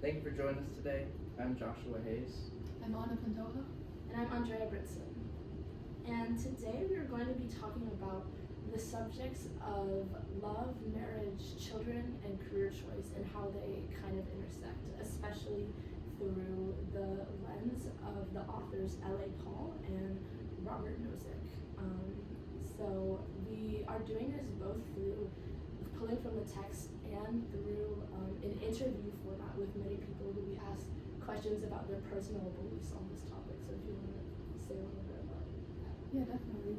Thank you for joining us today. I'm Joshua Hayes. I'm Anna Pantoja. And I'm Andrea Brinson. And today we are going to be talking about the subjects of love, marriage, children, and career choice and how they kind of intersect, especially through the lens of the authors L.A. Paul and Robert Nozick. So we are doing this both through pulling from the text and through an interview format with many people who we ask questions about their personal beliefs on this topic. So if you want to say a little bit about that. Yeah, definitely.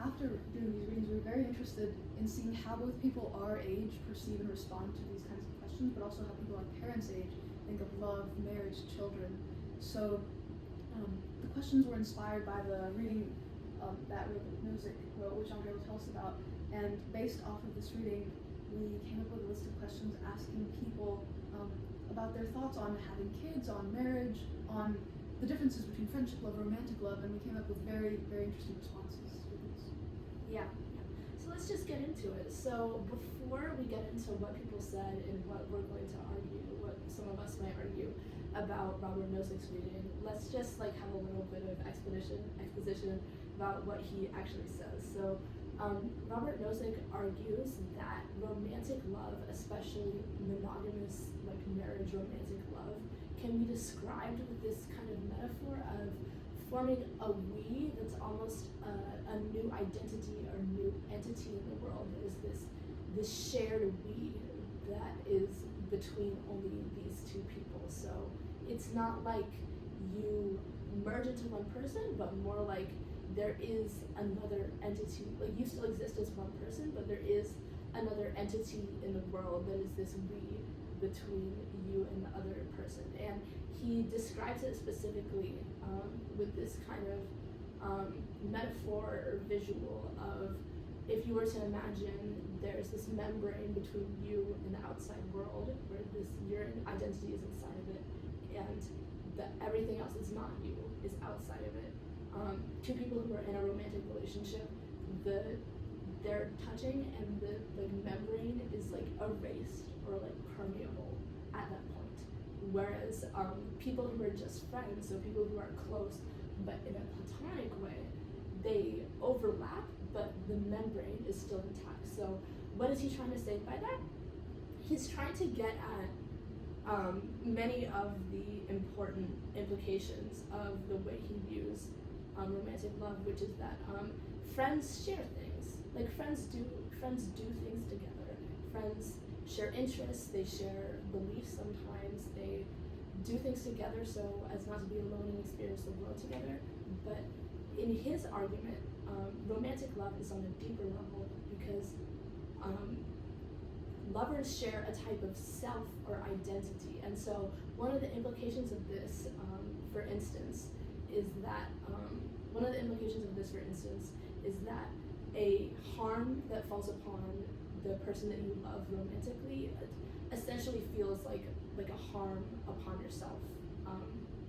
After doing these readings, we were very interested in seeing how both people our age perceive and respond to these kinds of questions, but also how people our parents' age think of love, marriage, children. So the questions were inspired by the reading that Nozick wrote, which Andrea will tell us about. And based off of this reading, we came up with a list of questions asking people about their thoughts on having kids, on marriage, on the differences between friendship love, romantic love, and we came up with very, very interesting responses to these. Yeah. So let's just get into it. So before we get into what people said and what we're going to argue, what some of us might argue about Robert Nozick's reading, let's just have a little bit of exposition about what he actually says. So Robert Nozick argues that romantic love, especially monogamous, marriage romantic love, can be described with this kind of metaphor of forming a we that's almost a new identity or new entity in the world. That is this shared we that is between only these two people. So it's not like you merge into one person, but more like there is another entity. You still exist as one person, but there is another entity in the world that is this we between you and the other person. And he describes it specifically with this kind of metaphor or visual of, if you were to imagine there's this membrane between you and the outside world where your identity is inside of it, and everything else that's not you is outside of it. Two people who are in a romantic relationship, they're touching and the membrane is erased or permeable at that point. Whereas people who are just friends, so people who are close but in a platonic way, they overlap, but the membrane is still intact. So what is he trying to say by that? He's trying to get at many of the important implications of the way he views romantic love, which is that friends share things. Friends do things together. Friends share interests, they share beliefs sometimes, they do things together so as not to be alone and experience the world together. But in his argument, romantic love is on a deeper level because lovers share a type of self or identity. And so one of the implications of this, for instance, is that a harm that falls upon the person that you love romantically essentially feels like a harm upon yourself.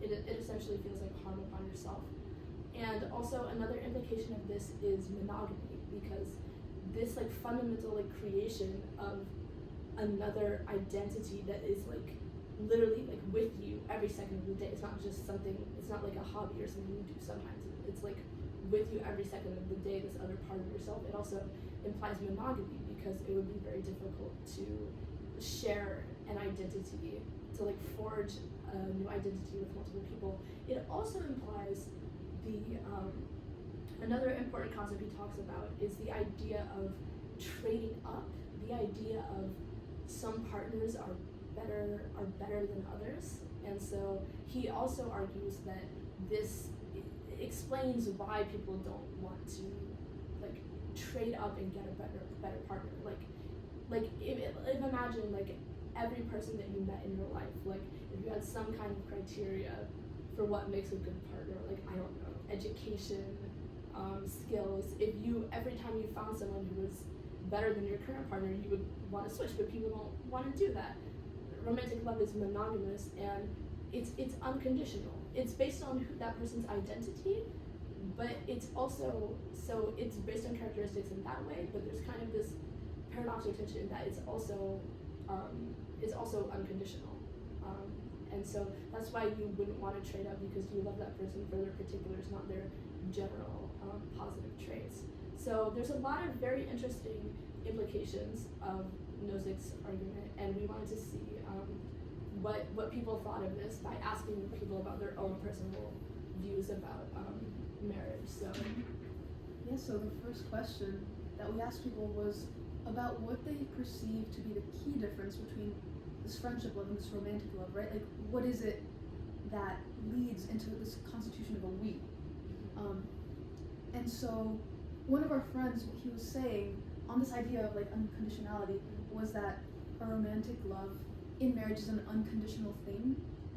It essentially feels like harm upon yourself. And also another implication of this is monogamy, because this fundamental creation of another identity that is literally with you every second of the day. It's not just something, it's not like a hobby or something you do sometimes. It's with you every second of the day, this other part of yourself. It also implies monogamy because it would be very difficult to share an identity, to forge a new identity with multiple people. It also implies another important concept he talks about is the idea of trading up, the idea of some partners are better than others. And so he also argues that this explains why people don't want to trade up and get a better partner. If imagine every person that you met in your life, if you had some kind of criteria for what makes a good partner, I don't know, education, skills. If every time you found someone who was better than your current partner, you would want to switch, but people don't want to do that. Romantic love is monogamous and it's unconditional. It's based on that person's identity, but it's also, so it's based on characteristics in that way, but there's kind of this paradoxical tension that it's also unconditional. And so that's why you wouldn't want to trade up, because you love that person for their particulars, not their general positive traits. So there's a lot of very interesting implications of Nozick's argument, and we wanted to see what people thought of this by asking people about their own personal views about marriage. So Yeah, so the first question that we asked people was about what they perceive to be the key difference between this friendship love and this romantic love, right? Like, what is it that leads into this constitution of a we? And so one of our friends, what he was saying on this idea of like unconditionality was that a romantic love in marriage is an unconditional thing,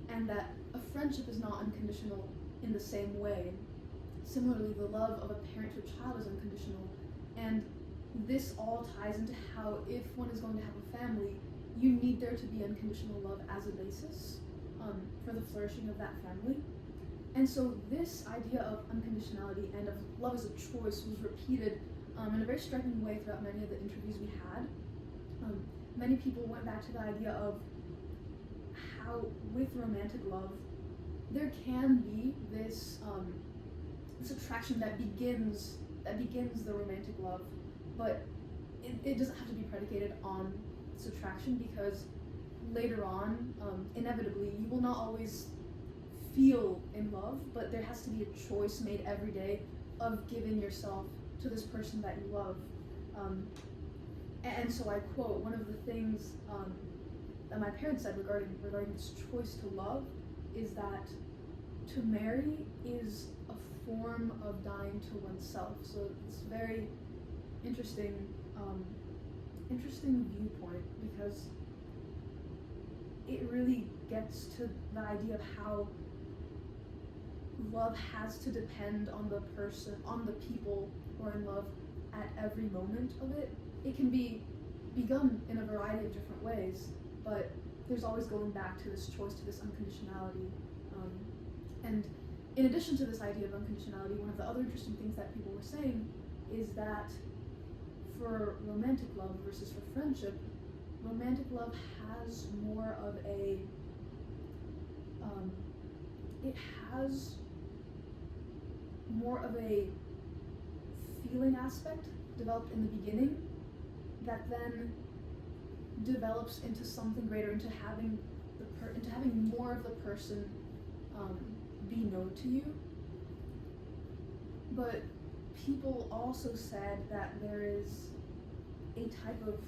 and that a friendship is not unconditional in the same way. Similarly, the love of a parent to a child is unconditional, and this all ties into how, if one is going to have a family, you need there to be unconditional love as a basis for the flourishing of that family. And so this idea of unconditionality and of love as a choice was repeated in a very striking way throughout many of the interviews we had. Many people went back to the idea of how with romantic love there can be this this attraction that begins the romantic love, but it doesn't have to be predicated on this attraction, because later on, inevitably, you will not always feel in love, but there has to be a choice made every day of giving yourself to this person that you love. And so I quote, one of the things that my parents said regarding this choice to love is that to marry is a form of dying to oneself. So it's very interesting viewpoint, because it really gets to the idea of how love has to depend on the person, on the people who are in love at every moment of it. It can be begun in a variety of different ways, but there's always going back to this choice, to this unconditionality. And in addition to this idea of unconditionality, one of the other interesting things that people were saying is that for romantic love versus for friendship, romantic love has more of a feeling aspect developed in the beginning that then develops into something greater, into having more of the person be known to you. But people also said that there is a type of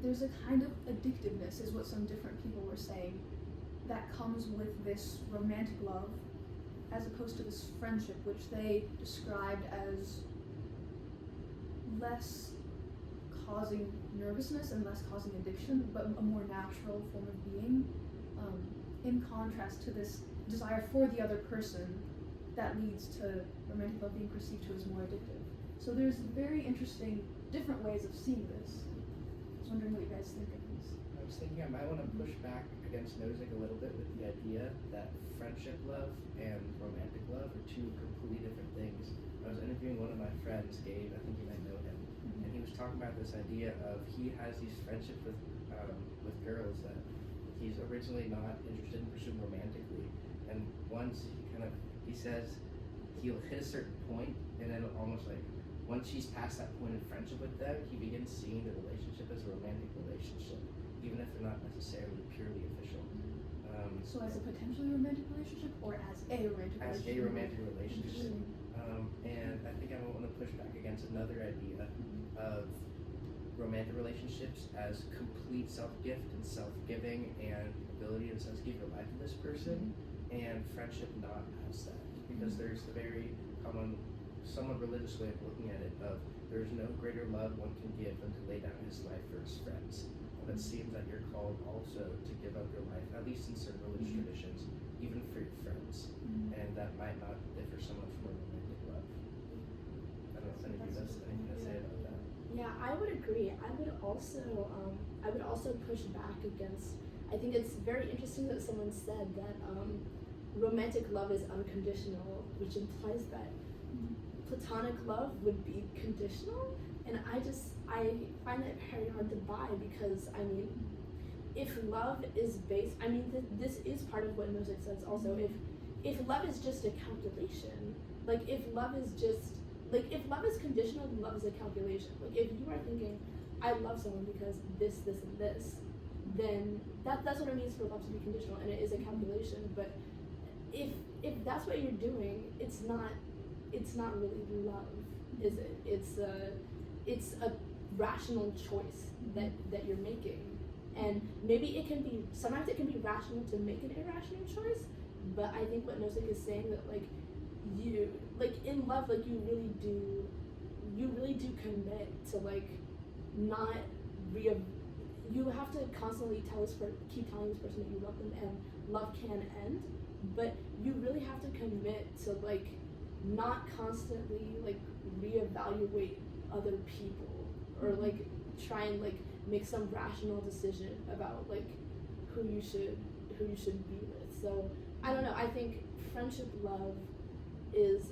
there's a kind of addictiveness, is what some different people were saying, that comes with this romantic love as opposed to this friendship, which they described as less causing nervousness and less causing addiction, but a more natural form of being, in contrast to this desire for the other person that leads to romantic love being perceived to as more addictive. So there's very interesting, different ways of seeing this. I was wondering what you guys think of this. I was thinking I might want to push back against Nozick a little bit with the idea that friendship love and romantic love are two completely different things. I was interviewing one of my friends, Gabe, I think you might know him, and he was talking about this idea of he has these friendships with girls that he's originally not interested in pursuing romantically, and once he says he'll hit a certain point, and then almost like once he's past that point in friendship with them, he begins seeing the relationship as a romantic relationship, even if they're not necessarily purely official. So as a potentially romantic relationship, or as a romantic relationship? As a romantic relationship. And I think I want to push back against another idea of romantic relationships as complete self-gift and self-giving and ability to give your life to this person, and friendship not as that. Because there's the very common, somewhat religious way of looking at it of there's no greater love one can give than to lay down his life for his friends. But it seems that you're called also to give up your life, at least in certain religious traditions, even for your friends. And that might not differ so much from a romantic love. I don't know if any of you has anything to say about that. Yeah, I would agree. I would also push back against, I think it's very interesting that someone said that romantic love is unconditional, which implies that platonic love would be conditional. And I find it very hard to buy because, I mean, if love is based, I mean, this is part of what Nozick says also. If love is just a calculation, like if love is just, like if love is conditional, then love is a calculation. Like if you are thinking, I love someone because this, and this, then that's what it means for love to be conditional, and it is a calculation. But if that's what you're doing, it's not really love, is it? It's a rational choice that you're making. And maybe sometimes it can be rational to make an irrational choice, but I think what Nozick is saying that like you, like in love, like you really do commit to like not you have to constantly keep telling this person that you love them, and love can end, but you really have to commit to like not constantly like reevaluate other people or like try and like make some rational decision about like who you should be with. So I don't know. I think friendship love is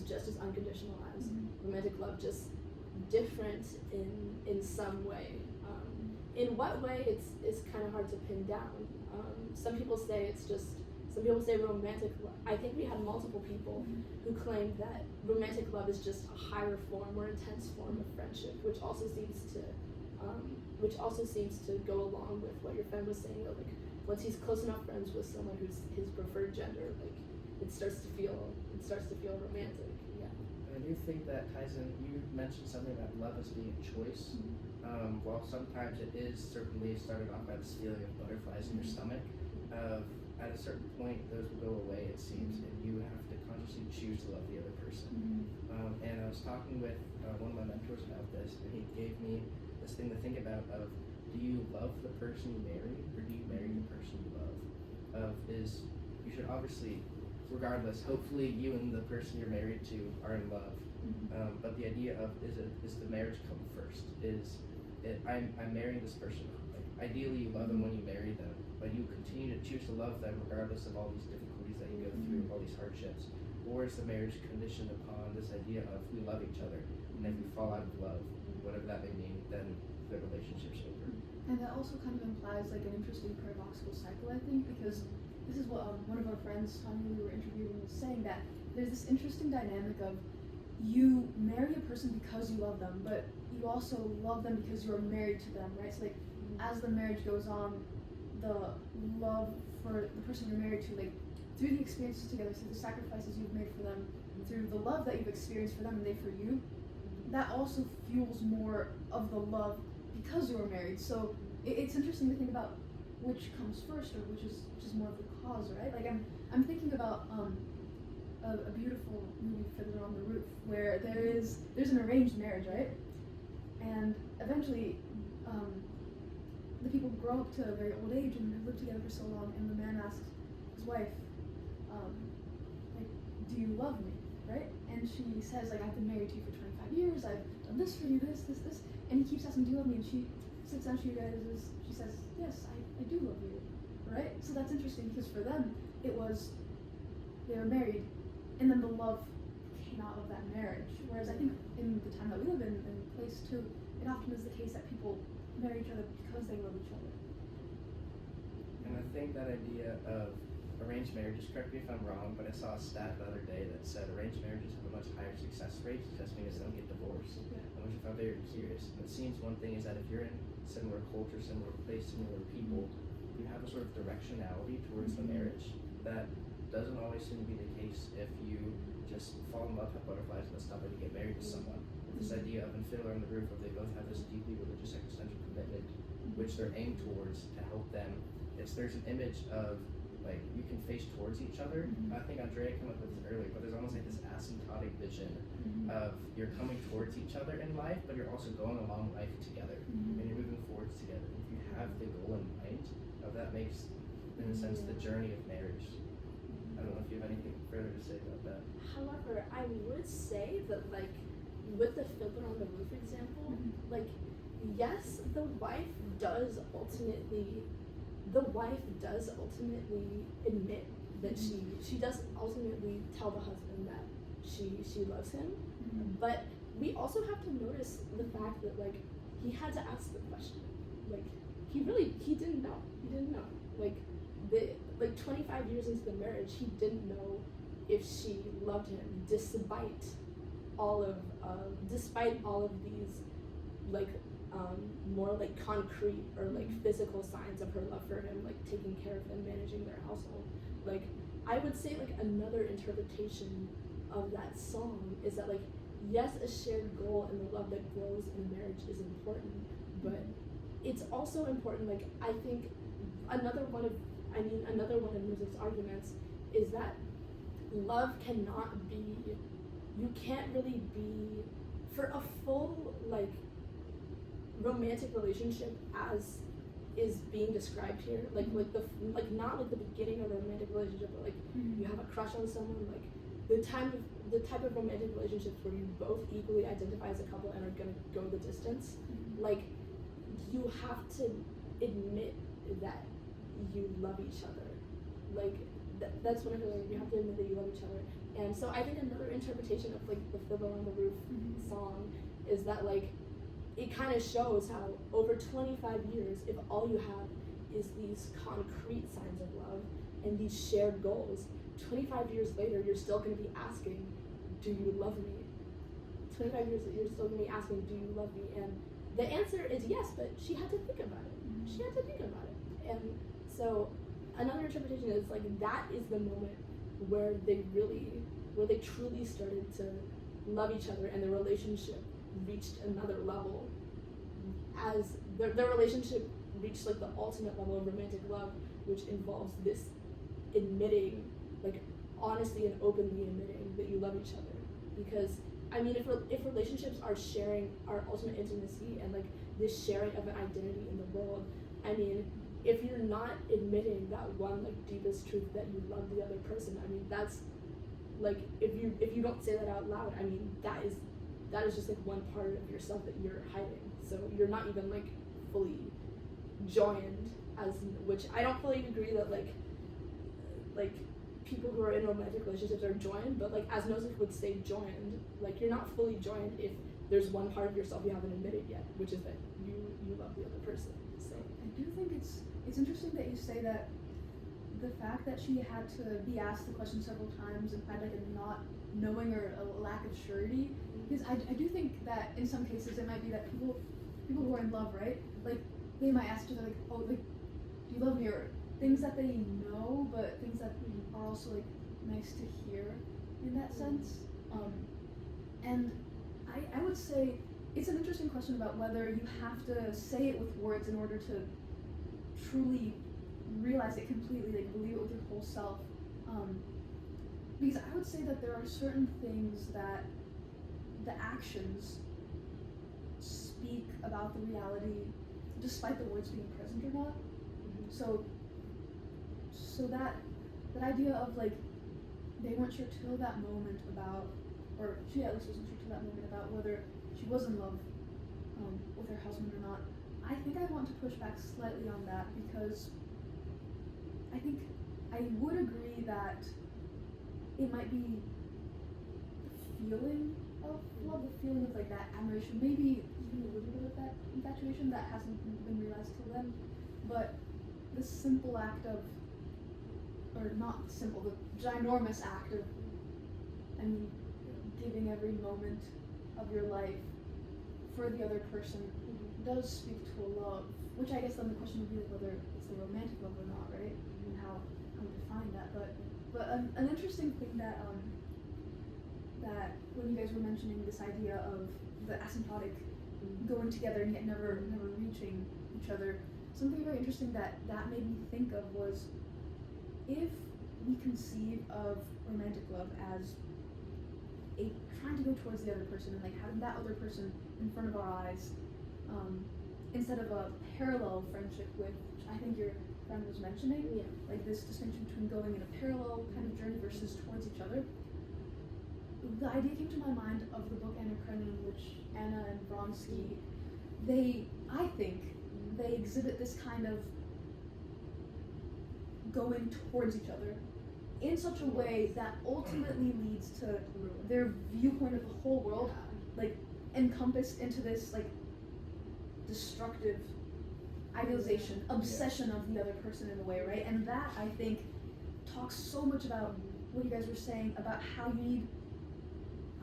just as unconditional as romantic love, just different in some way. In what way, it's kind of hard to pin down. Some people say romantic love. I think we had multiple people who claimed that romantic love is just a higher form or intense form of friendship, which also seems to go along with what your friend was saying, that like once he's close enough friends with someone who's his preferred gender, like it starts to feel romantic. Yeah. I do think that ties in. You mentioned something about love as being a choice. While sometimes it is certainly started off by this feeling of butterflies in your stomach, at a certain point those will go away, it seems, and you have to consciously choose to love the other person. And I was talking with one of my mentors about this, and he gave me this thing to think about of, do you love the person you marry, or do you marry the person you love? You should obviously, regardless, hopefully you and the person you're married to are in love. But the idea of, is the marriage come first? I'm marrying this person. Like, ideally you love them when you marry them, but you continue to choose to love them regardless of all these difficulties that you go through, all these hardships. Or is the marriage conditioned upon this idea of we love each other, and if we fall out of love, whatever that may mean, then the relationship's over. And that also kind of implies like an interesting paradoxical cycle, I think, because this is what one of our friends, Tanya, who we were interviewing, was saying, that there's this interesting dynamic of you marry a person because you love them, but you also love them because you're married to them, right? So like as the marriage goes on, the love for the person you're married to, like through the experiences together, through the sacrifices you've made for them, through the love that you've experienced for them and they for you, that also fuels more of the love because you were married. So it's interesting to think about which comes first, or which is more of the cause, right? Like I'm thinking about a beautiful movie, Fiddler on the Roof, where there's an arranged marriage, right? And eventually, the people grow up to a very old age and have lived together for so long, and the man asks his wife, like, do you love me, right? And she says, like, I've been married to you for 25 years, I've done this for you, this, and he keeps asking, do you love me? And she sits down, she says, yes, I do love you, right? So that's interesting, because for them, it was, they were married, and then the love came out of that marriage. Whereas I think in the time that we live in place too, it often is the case that people marry each other because they love each other. And I think that idea of arranged marriages, correct me if I'm wrong, but I saw a stat the other day that said arranged marriages have a much higher success rate just because they don't get divorced. Which I found very curious. And it seems one thing is that if you're in similar culture, similar place, similar people, you have a sort of directionality towards the marriage that doesn't always seem to be the case if you just fall in love, have butterflies and stuff, and you get married to someone. This idea of in Fiddler on the Roof, where they both have this deeply religious existential commitment, which they're aimed towards to help them. There's an image of like you can face towards each other. I think Andrea came up with this earlier, but there's almost like this asymptotic vision of you're coming towards each other in life, but you're also going along life together, and you're moving forwards together. If you have the goal in mind, that makes, in a sense, the journey of marriage. I don't know if you have anything further to say about that. However, I would say that, like, with the Fiddler on the Roof example, like, yes, the wife does ultimately admit that she does ultimately tell the husband that she loves him. Mhm. But we also have to notice the fact that like he had to ask the question. Like he didn't know. He didn't know. Like 25 years into the marriage, he didn't know if she loved him, despite all of these like more like concrete or like physical signs of her love for him, like taking care of him, managing their household. Like I would say like another interpretation of that song is that like yes, a shared goal and the love that grows in a marriage is important, but it's also important, like I think another one of music's arguments is that love cannot be, you can't really be, for a full like romantic relationship as is being described here, like not like the beginning of a romantic relationship, but like you have a crush on someone, like the type of romantic relationships where you both equally identify as a couple and are gonna go the distance, like you have to admit that you love each other, like that's what I feel like, you have to admit that you love each other. And so I think another interpretation of like the Fiddler on the Roof song is that like it kind of shows how over 25 years, if all you have is these concrete signs of love and these shared goals, 25 years later you're still going to be asking, do you love me? 25 years later you're still going to be asking, do you love me? And the answer is yes, but she had to think about it. She had to think about it. And so another interpretation is like that is the moment where they truly started to love each other, and the relationship reached another level, as their relationship reached like the ultimate level of romantic love, which involves this admitting, like honestly and openly admitting that you love each other. Because I mean, if relationships are sharing our ultimate intimacy and like this sharing of an identity in the world, I mean, if you're not admitting that one like deepest truth that you love the other person, I mean that's like if you don't say that out loud, I mean that is just like one part of yourself that you're hiding. So you're not even like fully joined, as which I don't fully agree that like people who are in romantic relationships are joined, but like as Nozick would say, joined, like you're not fully joined if there's one part of yourself you haven't admitted yet, which is that you love the other person. So I do think it's interesting that you say that the fact that she had to be asked the question several times and find like a not knowing or a lack of surety, because I do think that in some cases it might be that people who are in love, right, like they might ask each other like, oh, like, do you love me, or things that they know, but things that are also like nice to hear in that sense. And I would say it's an interesting question about whether you have to say it with words in order to truly realize it completely, like believe it with your whole self. Because I would say that there are certain things that the actions speak about the reality despite the words being present or not. So that idea of like they weren't sure till that moment about, or she at least wasn't sure till that moment about whether she was in love with her husband or not. I think I want to push back slightly on that, because I think I would agree that it might be the feeling of love, the feeling of like that admiration, maybe even a little bit of that infatuation that hasn't been realized till then, but the simple act of, or not simple, the ginormous act of, I mean, giving every moment of your life for the other person does speak to a love, which I guess then the question would be like whether it's the romantic love or not, right? And how we define that. But an interesting thing that that when you guys were mentioning this idea of the asymptotic going together and yet never reaching each other, something very interesting that made me think of was, if we conceive of romantic love as a trying to go towards the other person and like having that other person in front of our eyes, instead of a parallel friendship, which I think your friend was mentioning, like this distinction between going in a parallel kind of journey versus towards each other. The idea came to my mind of the book Anna Karenina, in which Anna and Vronsky, I think they exhibit this kind of going towards each other in such a way that ultimately leads to their viewpoint of the whole world, like encompassed into this like destructive idealization, obsession of the other person in a way, right? And that, I think, talks so much about what you guys were saying about how you need,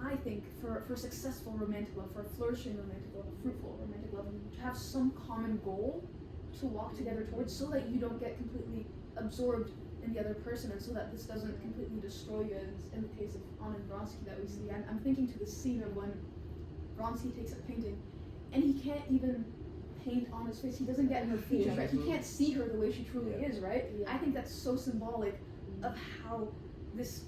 I think, for successful romantic love, for flourishing romantic love, fruitful romantic love, to have some common goal to walk together towards, so that you don't get completely absorbed in the other person, and so that this doesn't completely destroy you, as in the case of Anna and Vronsky that we see. I'm thinking to the scene of when Vronsky takes up painting, and he can't even paint on his face. He doesn't get her features, right? He can't see her the way she truly is, right? I think that's so symbolic of how this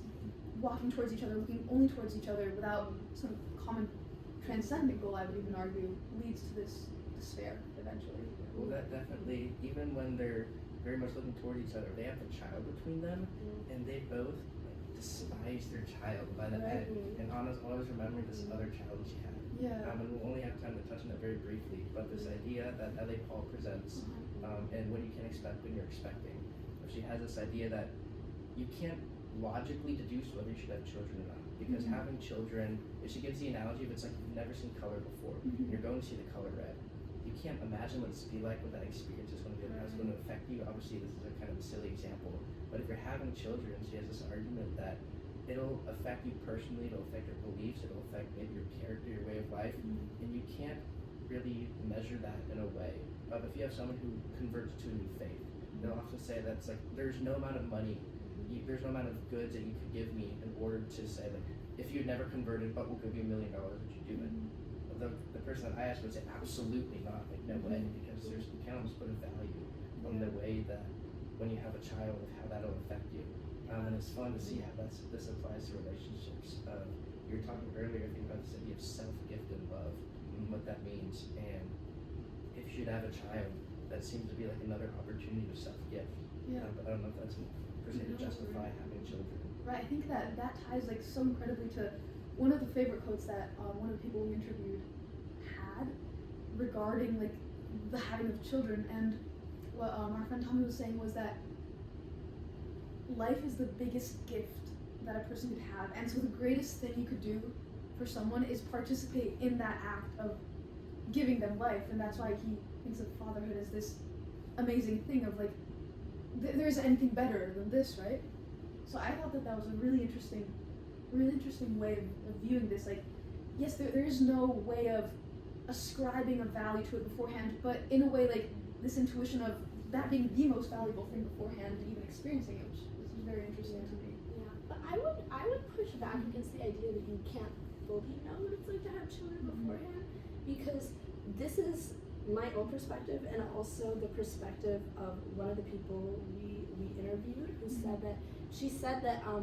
walking towards each other, looking only towards each other without some common transcendent goal, I would even argue, leads to this despair eventually. Well, that definitely, even when they're very much looking toward each other, they have a child between them, and they both despise their child by the end. And Anna's always remembering this other child she had. And we'll only have time to touch on it very briefly, but this idea that L.A. Paul presents, and what you can expect when you're expecting. She has this idea that you can't logically deduce whether you should have children or not, because having children, if she gives the analogy of it's like you've never seen color before, and you're going to see the color red. You can't imagine what it's to be like, what that experience is going to be like, how it's going to affect you. Obviously, this is a kind of a silly example, but if you're having children, she has this argument that it'll affect you personally, it'll affect your beliefs, it'll affect maybe your character, your way of life, and you can't really measure that in a way. But if you have someone who converts to a new faith, they'll often say that's like, there's no amount of money, there's no amount of goods that you could give me in order to say, like, if you had never converted, but we'll give you $1 million, would you do it? The person that I asked would say, absolutely not, like, no way, because you can almost put a value on the way that when you have a child, of how that'll affect you. And it's fun to see how this applies to relationships. You were talking earlier, I think, about this idea of self-gifted love, and what that means. And if you should have a child, that seems to be like another opportunity to self-gift. But I don't know if that's per se to justify having children. Right, I think that ties like so incredibly to one of the favorite quotes that one of the people we interviewed had regarding like the having of children. And what our friend Tommy was saying was that life is the biggest gift that a person could have, and so the greatest thing you could do for someone is participate in that act of giving them life. And that's why he thinks of fatherhood as this amazing thing of like, there isn't anything better than this, right? So I thought that was a really interesting way of viewing this. Like, yes, there is no way of ascribing a value to it beforehand, but in a way, like this intuition of that being the most valuable thing beforehand, and even experiencing it, which is very interesting to me. But I would push back against the idea that you can't fully know what it's like to have children beforehand, because this is my own perspective, and also the perspective of one of the people we interviewed, who said that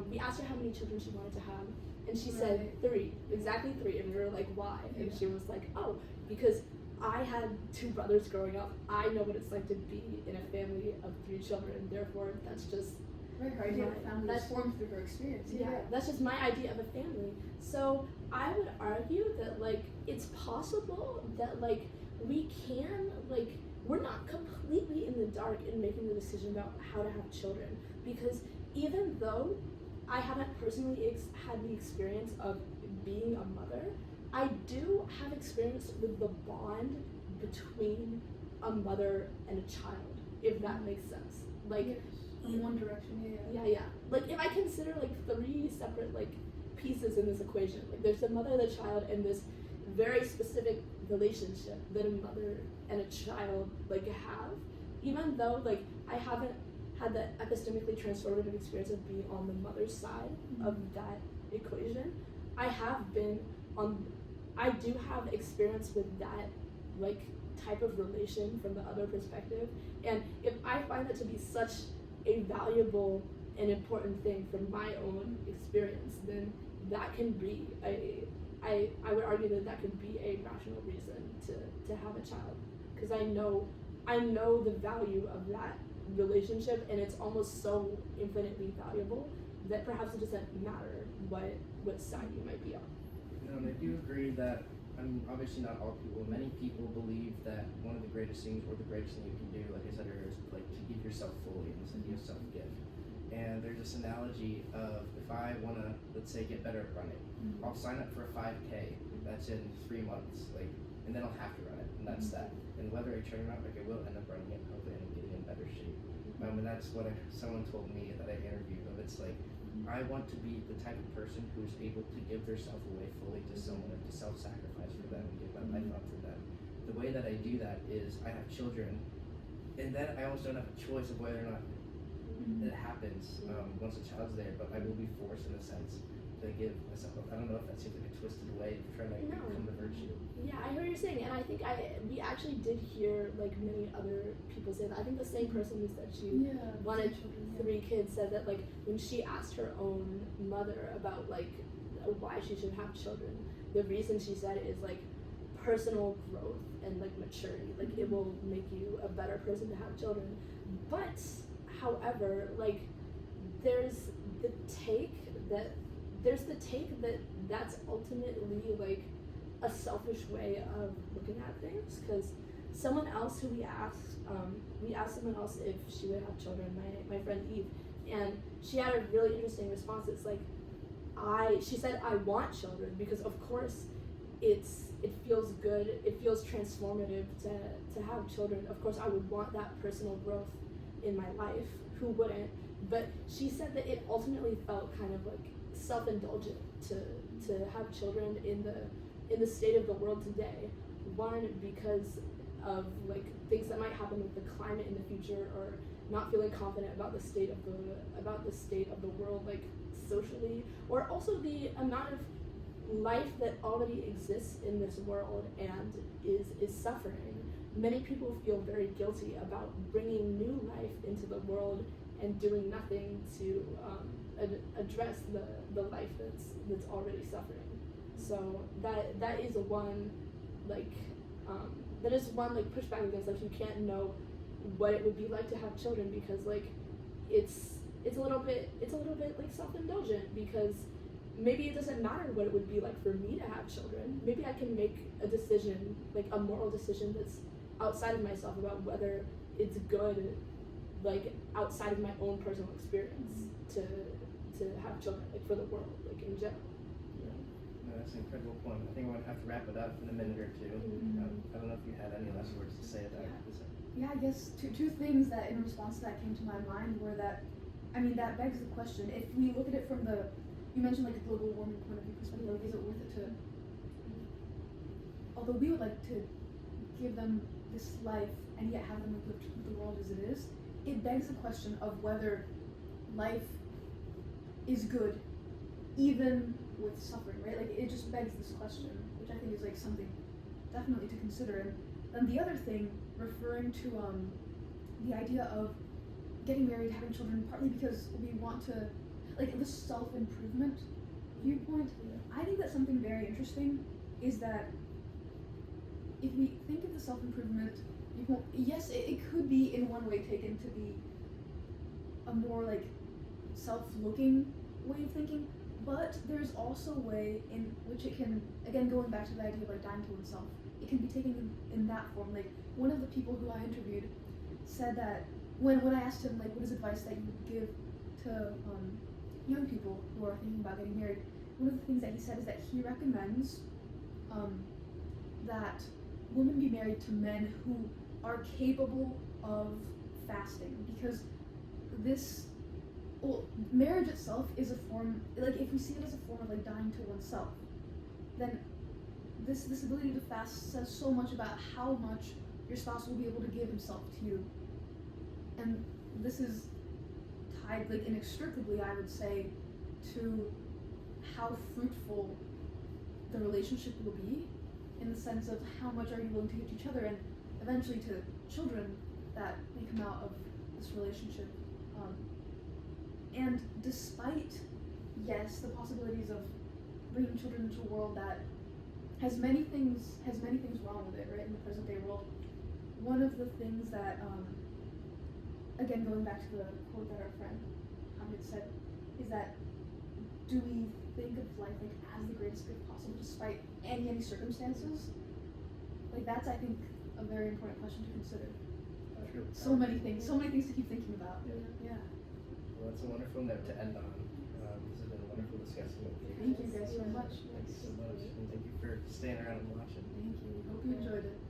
we asked her how many children she wanted to have, and she said 3, exactly 3, and we were like, why? And she was like, oh, because I had 2 brothers growing up. I know what it's like to be in a family of 3 children. Therefore, that's just her idea of family that's formed through her experience. That's just my idea of a family. So I would argue that like it's possible that like we can like we're not completely in the dark in making the decision about how to have children, because even though I haven't personally had the experience of being a mother, I do have experience with the bond between a mother and a child, if that makes sense. Like, in one direction, yeah. Like, if I consider like 3 separate like pieces in this equation, like there's the mother, the child, and this very specific relationship that a mother and a child like have, even though like I haven't had the epistemically transformative experience of being on the mother's side of that equation, I do have experience with that like type of relation from the other perspective. And if I find that to be such a valuable and important thing from my own experience, then that can be I would argue that could be a rational reason to have a child, because I know the value of that relationship, and it's almost so infinitely valuable that perhaps it doesn't matter what side you might be on. And I do agree that, I mean, obviously not all people, many people believe that one of the greatest things, or the greatest thing you can do, like I said earlier, is like to give yourself fully, and this idea of self-gift. And there's this analogy of if I want to, let's say, get better at running, I'll sign up for a 5K. That's in 3 months, like, and then I'll have to run it, and that's that. And whether I train or not, like, I will end up running it, hopefully, and getting in better shape. And that's what someone told me that I interviewed. Of it's like, I want to be the type of person who's able to give their self away fully to someone, and to self-sacrifice for them, and give my life up for them. The way that I do that is I have children, and then I almost don't have a choice of whether or not it happens once a child's there, but I will be forced in a sense to give myself up. I don't know if that seems like a twisted way of trying to become the virtue. Yeah, I hear what you're saying, and I think we actually did hear like many other people say that. I think the same person who said she wanted 3 kids said that like when she asked her own mother about like why she should have children, the reason she said is like personal growth and like maturity, like it will make you a better person to have children. But however, like there's the take that that's ultimately like a selfish way of looking at things, because someone else who we asked someone else if she would have children, my friend Eve, and she had a really interesting response. It's like she said I want children because of course it feels good, it feels transformative to have children. Of course I would want that personal growth in my life, who wouldn't? But she said that it ultimately felt kind of like self-indulgent to have children in the state of the world today. One, because of like things that might happen with the climate in the future, or not feeling confident about the state of the world, like socially, or also the amount of life that already exists in this world and is suffering. Many people feel very guilty about bringing new life into the world and doing nothing to address the life that's already suffering. So that is one pushback against, like, you can't know what it would be like to have children, because like it's a little bit like self-indulgent, because maybe it doesn't matter what it would be like for me to have children. Maybe I can make a decision, like a moral decision that's outside of myself about whether it's good, like outside of my own personal experience, to have children, like for the world, like in general. No, that's an incredible point. I think we're gonna have to wrap it up in a minute or two. I don't know if you had any last words to say about this. Yeah, I guess two things that in response to that came to my mind were that, I mean, that begs the question, if we look at it from you mentioned like a global warming point of view perspective, like is it worth it to, although we would like to give them this life and yet have them live the world as it is, it begs the question of whether life is good even with suffering, right? Like it just begs this question, which I think is like something definitely to consider. And the other thing, referring to the idea of getting married, having children, partly because we want to, like the self-improvement viewpoint, I think that something very interesting is that if we think of the self-improvement viewpoint, yes, it could be in one way taken to be a more like self-looking way of thinking, but there's also a way in which it can, again going back to the idea of like dying to oneself, it can be taken in that form. Like one of the people who I interviewed said that when I asked him like what is advice that you would give to young people who are thinking about getting married, one of the things that he said is that he recommends that women be married to men who are capable of fasting, because marriage itself is a form, like if we see it as a form of like dying to oneself, then this ability to fast says so much about how much your spouse will be able to give himself to you. And this is tied like inextricably, I would say, to how fruitful the relationship will be, in the sense of how much are you willing to give to each other, and eventually to children that may come out of this relationship. And despite, yes, the possibilities of bringing children into a world that has many things wrong with it, right, in the present day world, one of the things that, again going back to the quote that our friend Hamid said, is that do we think of life like as the greatest gift possible despite any circumstances? Like that's, I think, a very important question to consider. So many things to keep thinking about. Yeah. Well, it's a wonderful note to end on. This has been wonderful discussing with you. Thank you guys so much. Thank you so much. And thank you for staying around and watching. Thank you. Hope you enjoyed it.